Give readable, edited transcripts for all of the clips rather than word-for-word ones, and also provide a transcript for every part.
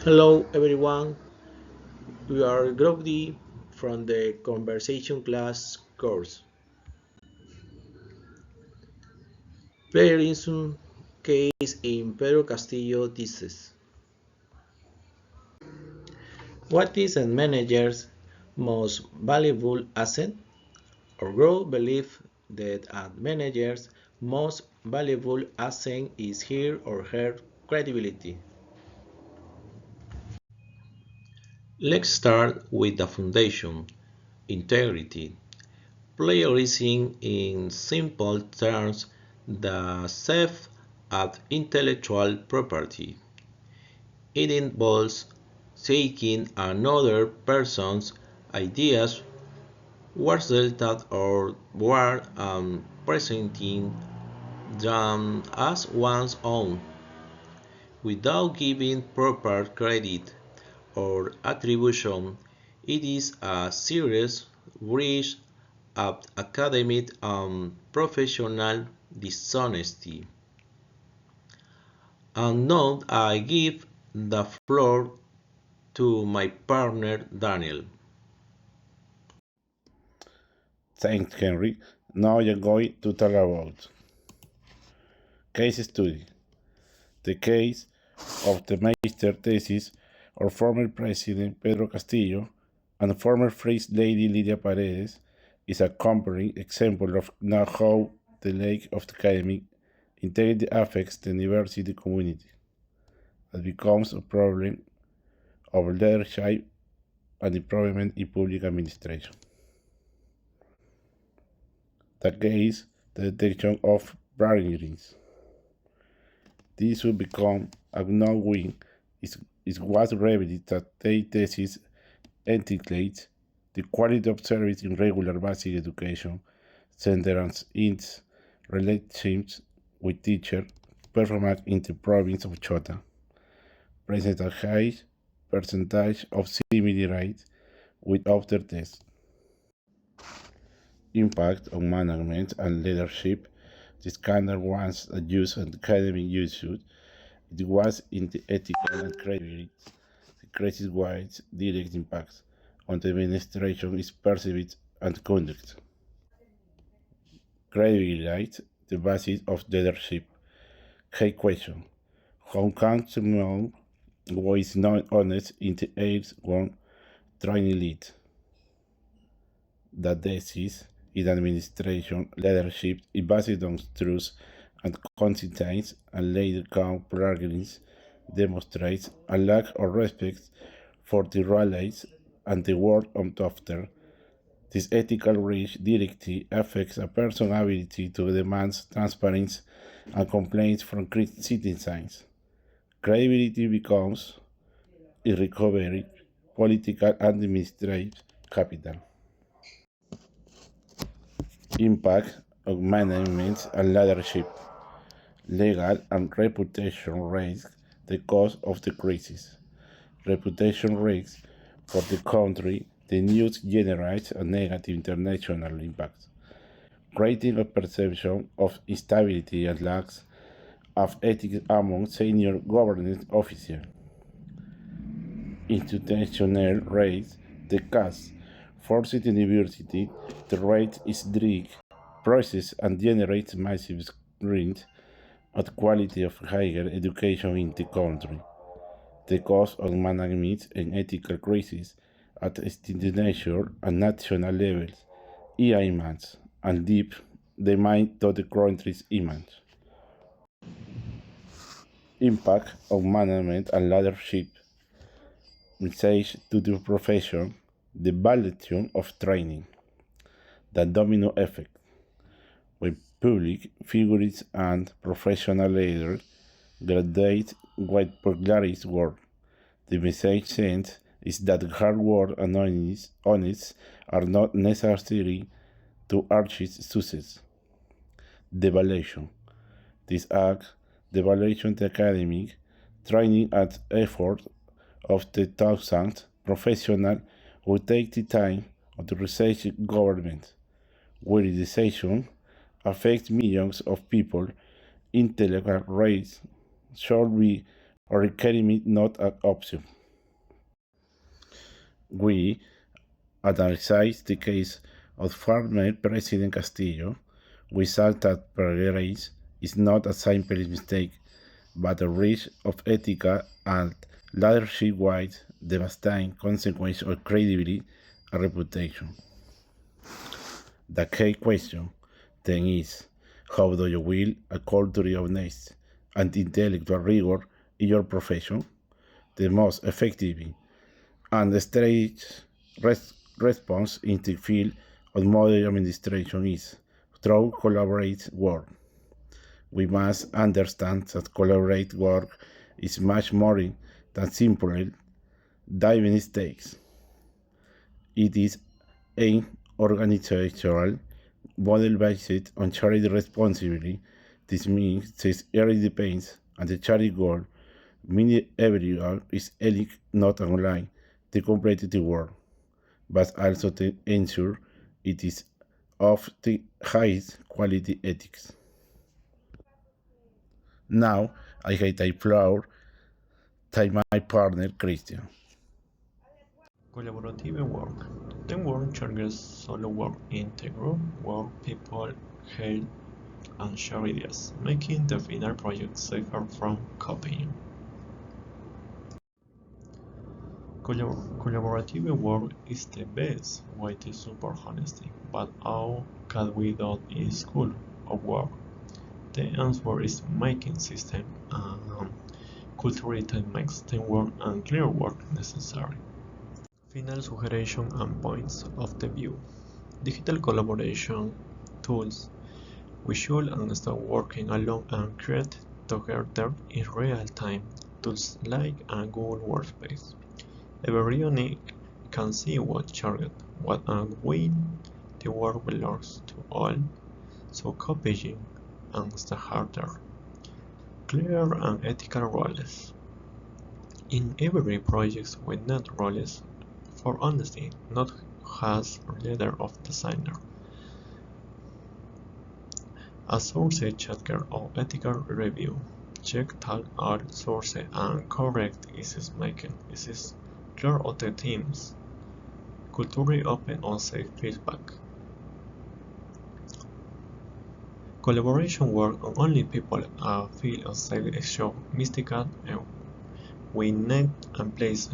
Hello everyone, we are Group D from the Conversation class course. Very soon case in Pedro Castillo thesis. What is a manager's most valuable asset? Our group believes that a manager's most valuable asset is his or her credibility. Let's start with the foundation, integrity. Plagiarism in simple terms the theft of intellectual property. It involves taking another person's ideas, words that or word and presenting them as one's own without giving proper credit or attribution. It is a serious breach of academic and professional dishonesty. And now I give the floor to my partner Daniel. Thanks, Henry. Now you're going to talk about case study. The case of the master thesis of former President Pedro Castillo and former First Lady Lydia Paredes is a compelling example of now how the lack of academic integrity affects the university community. It becomes a problem of leadership and improvement in public administration. The case, the detection of plagiarism. This will become a known it was revealed that the thesis entails the quality of service in regular basic education, centered on its relationships with teachers, performance in the province of Chota, present a high percentage of similarity with other tests. Impact on management and leadership. The scandal once used on academic usage. It was in the ethical and credibility. The crisis-wide direct impact on the administration is perceived and conduct. Credibility, the basis of leadership. Key question. How can someone who is not honest in the aids one trying to lead? The thesis in administration leadership is based on truth and consistency and later count plugins demonstrates a lack of respect for the rallies and the work of after. This ethical reach directly affects a person's ability to demand transparency and complaints from citizens. Credibility becomes irrecoverable political and administrative capital. Impact on management and leadership. Legal and reputation risk the cause of the crisis. Reputation risks for the country, the news generates a negative international impact, creating a perception of instability and lack of ethics among senior government officials. Institutional rates the cost forced the university to rate its drug process and generate massive sprint at quality of higher education in the country. The cost of management and ethical crisis at institutional and national levels is immense and deep the mind to the country's image. Impact on management and leadership. Message to the profession, the value of training, the domino effect. When public figures and professional leaders graduate with popularized work, the message sent is that hard work and honest are not necessary to achieve success. Devaluation. This act devaluation the academic training and effort of the thousands professionals who take the time of the research government. Weaponization affects millions of people. Intellectual rights should be or requirement not an option. We analyzed the case of former President Castillo. We saw that plagiarism is not a simple mistake, but a risk of ethical and leadership-wide devastating consequences of credibility and reputation. The key question then is, how do you build a culture of honesty and intellectual rigor in your profession? The most effective and straight response in the field of modern administration is through collaborative work. We must understand that collaborative work is much more than simple diving mistakes. It is an organizational model based on charity responsibility. This means that every depends on the charity goal, meaning everyone is eligible not only to complete the work, but also to ensure it is of the highest quality ethics. Now I hate a floor to my partner Christian. Collaborative work. Teamwork charges solo work in the group where people help and share ideas, making the final project safer from copying. Collaborative work is the best way to support honesty, but how can we do in school or work? The answer is making system and culture that makes teamwork and clear work necessary. Final suggestion and points of the view. Digital collaboration tools. We should start working along and create together in real time. Tools like a Google Workspace. Everyone can see what target, what and when the work belongs to all, so copying and the harder. Clear and ethical roles. In every project we need roles for honesty, not as leader of designer. A source checker or ethical review. Check that all sources and correct is making. This is clear of the teams. Culture open or safe feedback. Collaboration work on only people feel safe show mystical and we need a place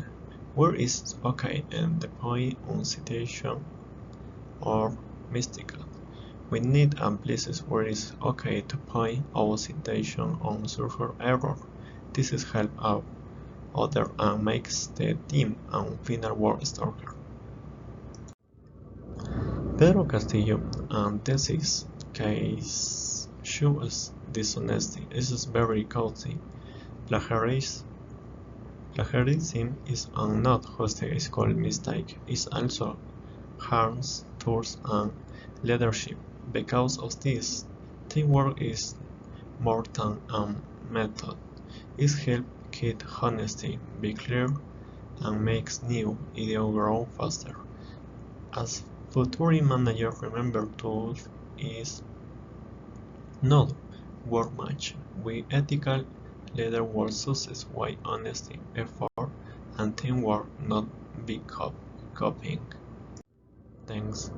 where it's okay and the point on citation or mystical. We need places where it's okay to point our citation on surfer error. This is help out other and makes the team and final work stronger. Pedro Castillo and thesis case shows dishonesty. This is very costly. Plagiarism is not just a school mistake, it also harms tools and leadership. Because of this, teamwork is more than a method. It helps keep honesty, be clear, and makes new ideas grow faster. As future manager, remember tools is not work much. We ethical leader world success why honesty, effort, and teamwork not be copying. Thanks.